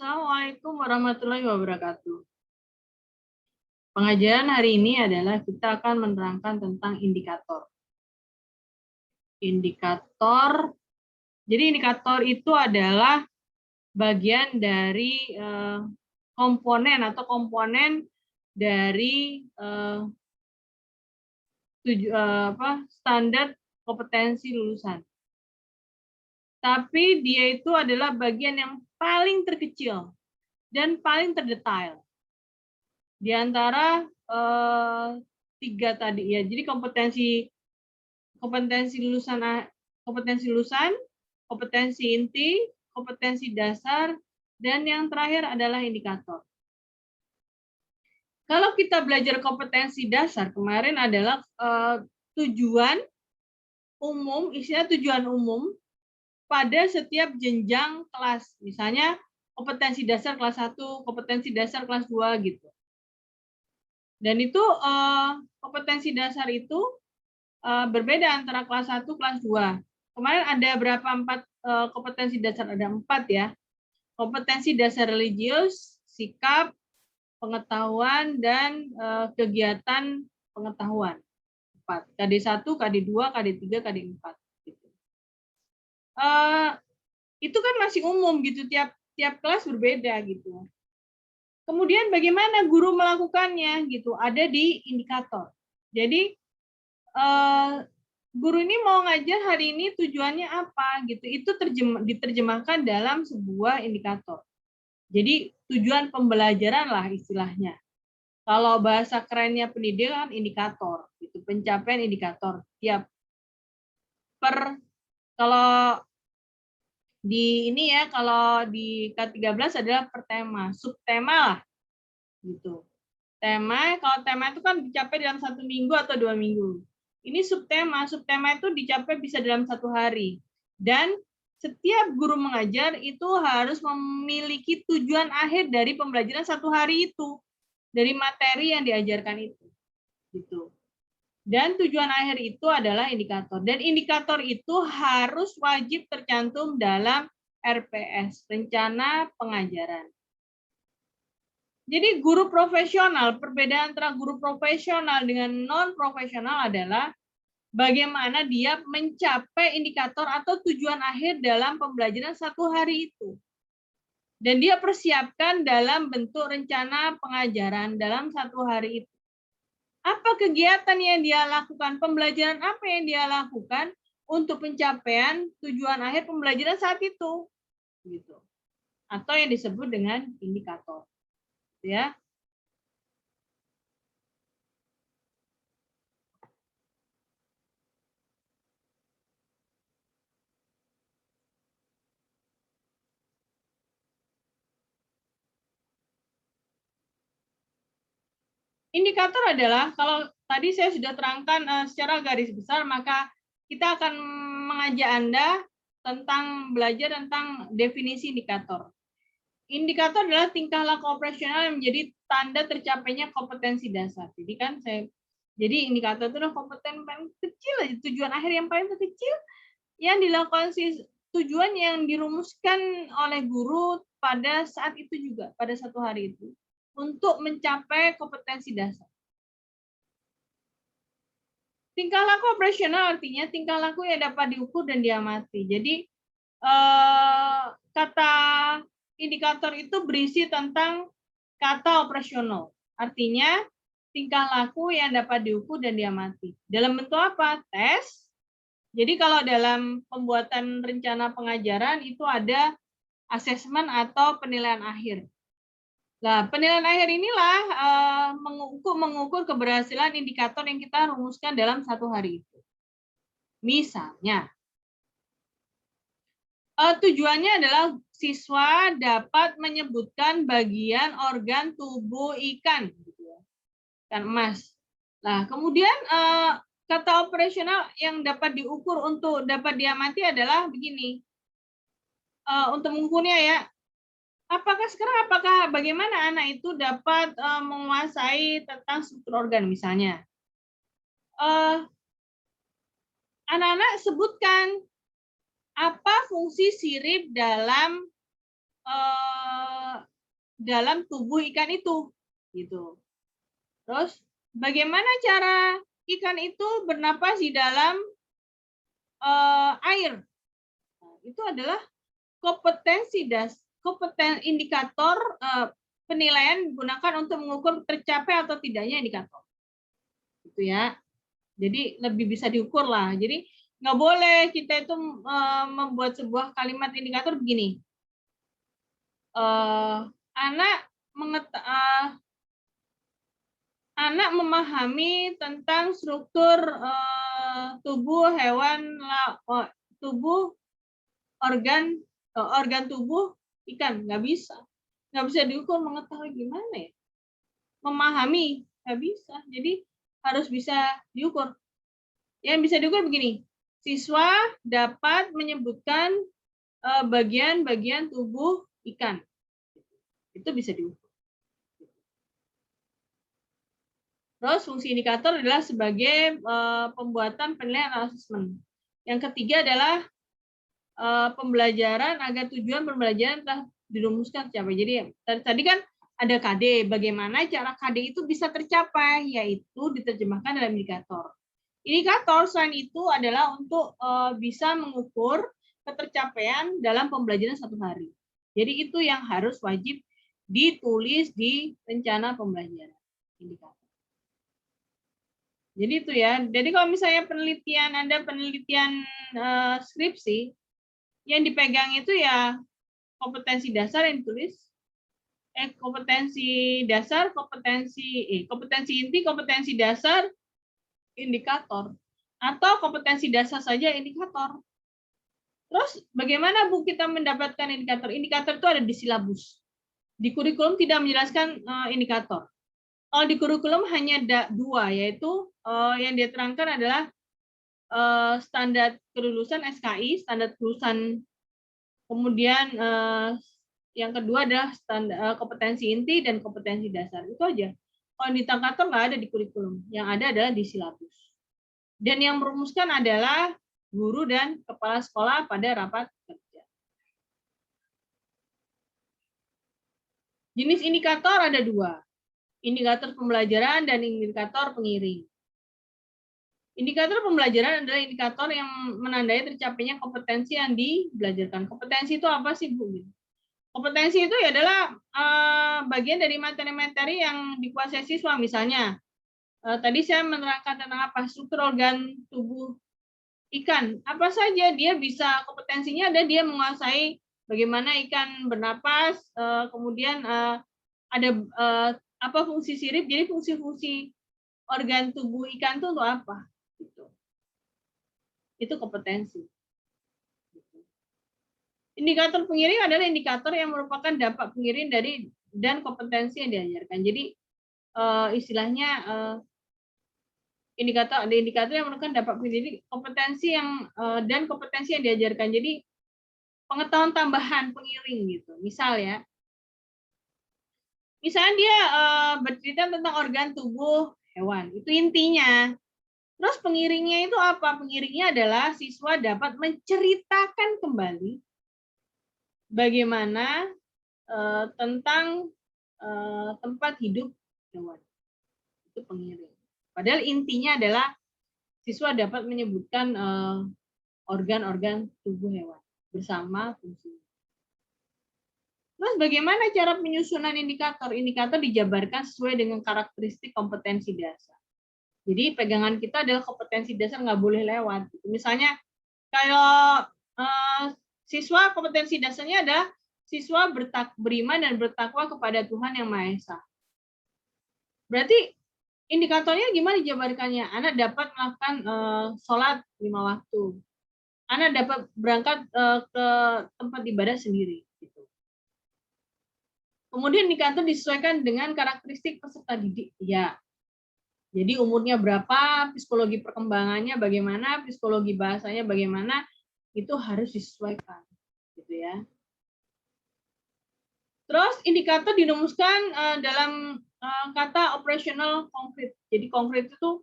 Assalamualaikum warahmatullahi wabarakatuh. Pengajaran hari ini adalah kita akan menerangkan tentang indikator. Jadi indikator itu adalah bagian dari komponen dari standar kompetensi lulusan. Tapi dia itu adalah bagian yang paling terkecil dan paling terdetail di antara tiga tadi ya. Jadi kompetensi lulusan, kompetensi inti, kompetensi dasar, dan yang terakhir adalah indikator. Kalau kita belajar kompetensi dasar kemarin adalah tujuan umum, istilah tujuan umum pada setiap jenjang kelas. Misalnya kompetensi dasar kelas 1, kompetensi dasar kelas 2 gitu. Dan itu kompetensi dasar itu berbeda antara kelas 1, kelas 2. Kemarin ada berapa? 4 kompetensi dasar, ada 4 ya. Kompetensi dasar religius, sikap, pengetahuan, dan kegiatan pengetahuan. 4. KD1, KD2, KD3, KD4. Gitu. Itu kan masih umum gitu, tiap kelas berbeda gitu. Kemudian bagaimana guru melakukannya gitu, ada di indikator. Jadi guru ini mau ngajar hari ini tujuannya apa gitu, itu diterjemahkan dalam sebuah indikator. Jadi tujuan pembelajaran lah istilahnya. Kalau bahasa kerennya pendidikan, indikator gitu, pencapaian indikator tiap kalau di ini ya, kalau di K13 adalah per tema, subtema lah gitu. Tema, kalau tema itu kan dicapai dalam 1 minggu atau 2 minggu. Ini subtema itu dicapai bisa dalam 1 hari. Dan setiap guru mengajar itu harus memiliki tujuan akhir dari pembelajaran 1 hari itu, dari materi yang diajarkan itu. Gitu. Dan tujuan akhir itu adalah indikator. Dan indikator itu harus wajib tercantum dalam RPS, rencana pengajaran. Jadi guru profesional, perbedaan antara guru profesional dengan non-profesional adalah bagaimana dia mencapai indikator atau tujuan akhir dalam pembelajaran 1 hari itu. Dan dia persiapkan dalam bentuk rencana pengajaran dalam 1 hari itu. Apa kegiatan yang dia lakukan, pembelajaran apa yang dia lakukan untuk pencapaian tujuan akhir pembelajaran saat itu, gitu. Atau yang disebut dengan indikator, ya. Indikator adalah, kalau tadi saya sudah terangkan secara garis besar, maka kita akan mengajak Anda tentang belajar tentang definisi indikator. Indikator adalah tingkah laku operasional yang menjadi tanda tercapainya kompetensi dasar. Jadi indikator itu adalah kompetensi paling kecil, tujuan akhir yang paling kecil yang dilakukan tujuan yang dirumuskan oleh guru pada saat itu juga, pada 1 hari itu, untuk mencapai kompetensi dasar. Tingkah laku operasional artinya tingkah laku yang dapat diukur dan diamati. Jadi kata indikator itu berisi tentang kata operasional. Artinya tingkah laku yang dapat diukur dan diamati. Dalam bentuk apa? Tes. Jadi kalau dalam pembuatan rencana pengajaran itu ada asesmen atau penilaian akhir. Nah, penilaian akhir inilah mengukur keberhasilan indikator yang kita rumuskan dalam 1 hari itu. Misalnya, tujuannya adalah siswa dapat menyebutkan bagian organ tubuh ikan, ikan emas. Nah, kemudian kata operasional yang dapat diukur untuk dapat diamati adalah begini. Untuk mengukurnya ya, apakah bagaimana anak itu dapat menguasai tentang struktur organ misalnya. Anak-anak sebutkan apa fungsi sirip dalam dalam tubuh ikan itu, gitu. Terus bagaimana cara ikan itu bernapas di dalam air? Nah, itu adalah indikator penilaian digunakan untuk mengukur tercapai atau tidaknya indikator. Gitu ya. Jadi lebih bisa diukur lah. Jadi nggak boleh kita itu membuat sebuah kalimat indikator begini. Anak memahami tentang struktur tubuh hewan, tubuh organ tubuh ikan. Nggak bisa diukur. Mengetahui gimana ya? Memahami nggak bisa. Jadi harus bisa diukur. Yang bisa diukur begini, siswa dapat menyebutkan bagian-bagian tubuh ikan. Itu bisa diukur. Terus fungsi indikator adalah sebagai pembuatan penilaian asesmen. Yang ketiga adalah pembelajaran agar tujuan pembelajaran telah dirumuskan tercapai. Jadi tadi kan ada KD, bagaimana cara KD itu bisa tercapai, yaitu diterjemahkan dalam indikator. Indikator selain itu adalah untuk bisa mengukur ketercapaian dalam pembelajaran satu hari. Jadi itu yang harus wajib ditulis di rencana pembelajaran. Indikator. Jadi itu ya. Jadi kalau misalnya Anda penelitian skripsi, yang dipegang itu ya kompetensi dasar yang ditulis, kompetensi dasar, kompetensi inti, kompetensi dasar, indikator, atau kompetensi dasar saja indikator. Terus bagaimana Bu kita mendapatkan indikator? Indikator itu ada di silabus. Di kurikulum tidak menjelaskan indikator. Kalau di kurikulum hanya ada 2, yaitu yang diterangkan adalah standar kelulusan SKI, standar kelulusan, kemudian yang kedua adalah standar kompetensi inti dan kompetensi dasar. Itu aja. Kalau di indikator nggak ada di kurikulum, yang ada adalah di silabus. Dan yang merumuskan adalah guru dan kepala sekolah pada rapat kerja. Jenis indikator ada 2, indikator pembelajaran dan indikator pengiring. Indikator pembelajaran adalah indikator yang menandai tercapainya kompetensi yang dibelajarkan. Kompetensi itu apa sih, Bu? Kompetensi itu adalah bagian dari materi-materi yang dikuasai siswa. Misalnya, tadi saya menerangkan tentang apa? Struktur organ tubuh ikan. Apa saja dia bisa, kompetensinya ada dia menguasai bagaimana ikan bernapas, kemudian ada apa fungsi sirip. Jadi fungsi-fungsi organ tubuh ikan itu untuk apa? Itu kompetensi. Indikator pengiring adalah indikator yang merupakan dampak pengiring dari dan kompetensi yang diajarkan. Jadi istilahnya ada indikator yang merupakan dampak pengiring, kompetensi yang dan kompetensi yang diajarkan. Jadi pengetahuan tambahan pengiring gitu. Misalnya dia bercerita tentang organ tubuh hewan, itu intinya. Terus pengiringnya itu apa? Pengiringnya adalah siswa dapat menceritakan kembali bagaimana tentang tempat hidup hewan. Itu pengiring. Padahal intinya adalah siswa dapat menyebutkan organ-organ tubuh hewan bersama fungsi. Terus bagaimana cara penyusunan indikator? Indikator dijabarkan sesuai dengan karakteristik kompetensi dasar. Jadi pegangan kita adalah kompetensi dasar, nggak boleh lewat. Misalnya kalau siswa kompetensi dasarnya adalah siswa beriman dan bertakwa kepada Tuhan Yang Maha Esa. Berarti indikatornya gimana dijabarkannya? Anak dapat melakukan sholat 5 waktu. Anak dapat berangkat ke tempat ibadah sendiri. Gitu. Kemudian indikator disesuaikan dengan karakteristik peserta didik. Ya. Jadi umurnya berapa, psikologi perkembangannya bagaimana, psikologi bahasanya bagaimana, itu harus disesuaikan. Gitu ya. Terus indikator dirumuskan dalam kata operasional konkret. Jadi konkret itu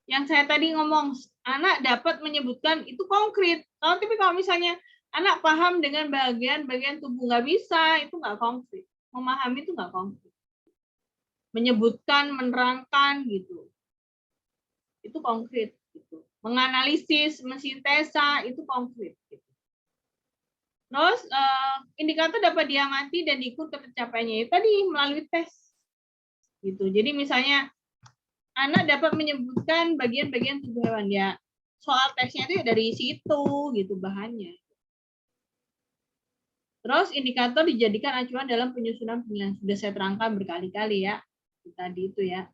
yang saya tadi ngomong, anak dapat menyebutkan itu konkret. Tapi kalau misalnya Anak paham dengan bagian-bagian tubuh, nggak bisa, itu nggak konkret. Memahami itu nggak konkret. Menyebutkan, menerangkan gitu, itu konkret. Gitu. Menganalisis, mensintesa itu konkret. Gitu. Terus indikator dapat diamati dan diukur tercapainya itu tadi melalui tes. Gitu. Jadi misalnya anak dapat menyebutkan bagian-bagian tubuh hewan ya. Soal tesnya itu dari situ gitu bahannya. Terus indikator dijadikan acuan dalam penyusunan penilaian. Sudah saya terangkan berkali-kali ya. Tadi itu ya.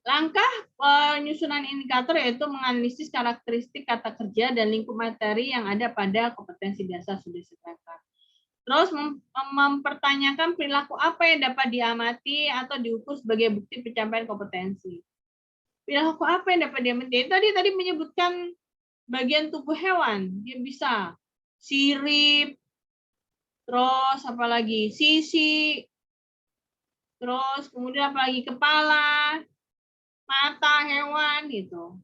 Langkah penyusunan indikator yaitu menganalisis karakteristik kata kerja dan lingkup materi yang ada pada kompetensi dasar sudah saya terangkan. Terus mempertanyakan perilaku apa yang dapat diamati atau diukur sebagai bukti pencapaian kompetensi. Perilaku apa yang dapat diamati? Tadi menyebutkan bagian tubuh hewan, dia bisa sirip, terus apalagi sisi, terus kemudian apalagi kepala, mata hewan gitu.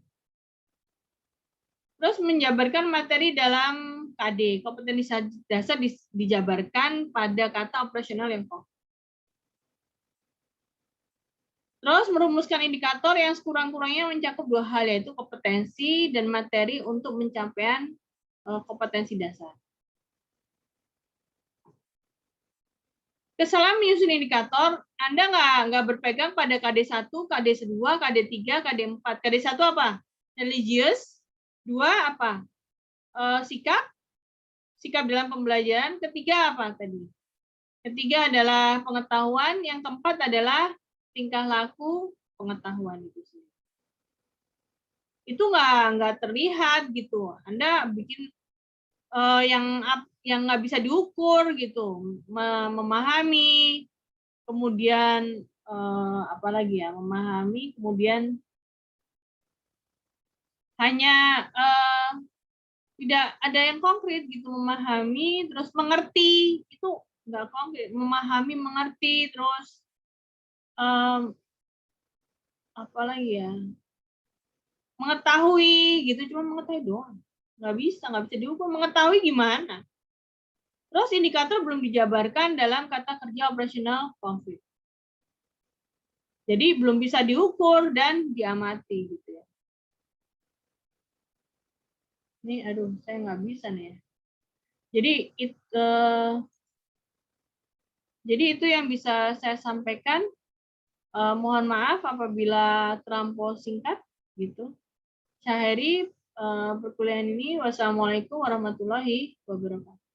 Terus menjabarkan materi dalam KD, kompetensi dasar dijabarkan pada kata operasional yang konkret. Terus merumuskan indikator yang sekurang-kurangnya mencakup dua hal, yaitu kompetensi dan materi untuk pencapaian kompetensi dasar. Kesalahan menyusun indikator, Anda nggak berpegang pada KD1, KD2, KD3, KD4. KD1 apa? Religious. 2 apa? Sikap dalam pembelajaran. Ketiga apa tadi? Ketiga adalah pengetahuan. Yang keempat adalah tingkah laku pengetahuan itu sih. Itu nggak terlihat gitu. Anda bikin yang nggak bisa diukur gitu, memahami, kemudian apalagi ya, memahami, kemudian hanya tidak ada yang konkret gitu, memahami terus mengerti itu nggak konkret, memahami mengerti terus apalagi ya, mengetahui gitu, cuma mengetahui doang, nggak bisa diukur. Mengetahui gimana? Terus indikator belum dijabarkan dalam kata kerja operasional konkret. Jadi belum bisa diukur dan diamati gitu ya. Ini aduh saya nggak bisa nih ya. Jadi itu yang bisa saya sampaikan. Mohon maaf apabila terlampau singkat gitu. Saya akhiri perkuliahan ini. Wassalamualaikum warahmatullahi wabarakatuh.